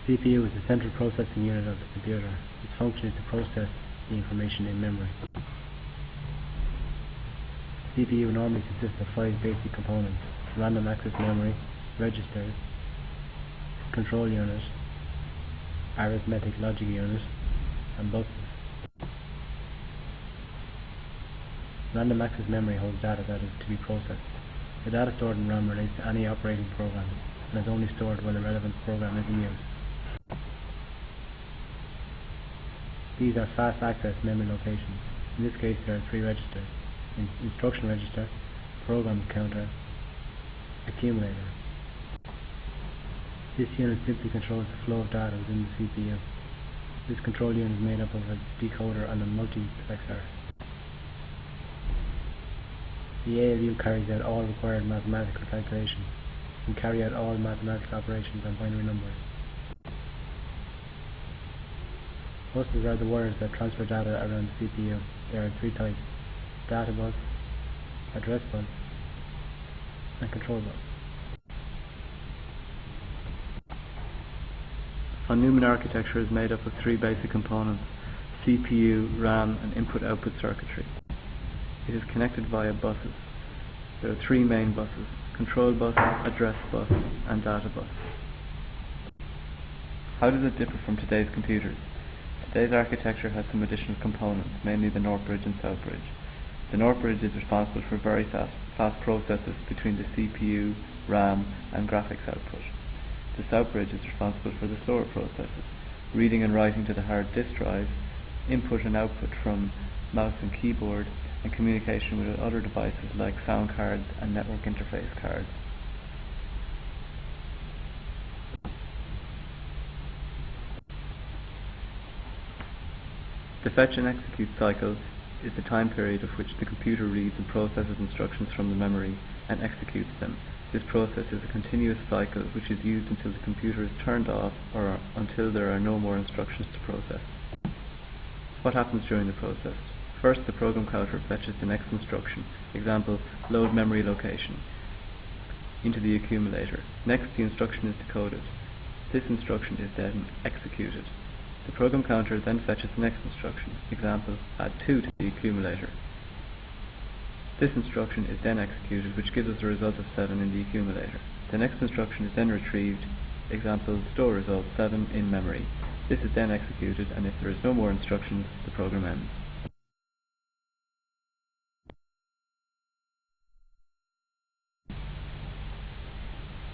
CPU is the central processing unit of the computer. Its function is to process the information in memory. CPU normally consists of 5 basic components: random access memory, registers, control unit, arithmetic logic unit, and buses. Random access memory holds data that is to be processed. The data stored in RAM relates to any operating program and is only stored while the relevant program is in use. These are fast access memory locations. In this case there are 3 registers: instruction register, program counter, accumulator. This unit simply controls the flow of data within the CPU. This control unit is made up of a decoder and a multiplexer. The ALU carries out all required mathematical calculations and carry out all mathematical operations on binary numbers. Buses are the wires that transfer data around the CPU. There are 3 types: data bus, address bus, and control bus. A Neumann architecture is made up of 3 basic components: CPU, RAM, and input-output circuitry. It is connected via buses. There are 3 main buses: control bus, address bus, and data bus. How does it differ from today's computers? Today's architecture has some additional components, mainly the North Bridge and South Bridge. The North Bridge is responsible for very fast processes between the CPU, RAM, and graphics output. The South Bridge is responsible for the slower processes: reading and writing to the hard disk drive, input and output from mouse and keyboard, and communication with other devices like sound cards and network interface cards. The fetch and execute cycle is the time period of which the computer reads and processes instructions from the memory and executes them. This process is a continuous cycle which is used until the computer is turned off or until there are no more instructions to process. What happens during the process? First, the program counter fetches the next instruction, example, load memory location, into the accumulator. Next, the instruction is decoded. This instruction is then executed. The program counter then fetches the next instruction, example, add 2 to the accumulator. This instruction is then executed, which gives us a result of 7 in the accumulator. The next instruction is then retrieved, example, store result 7 in memory. This is then executed, and if there is no more instructions, the program ends.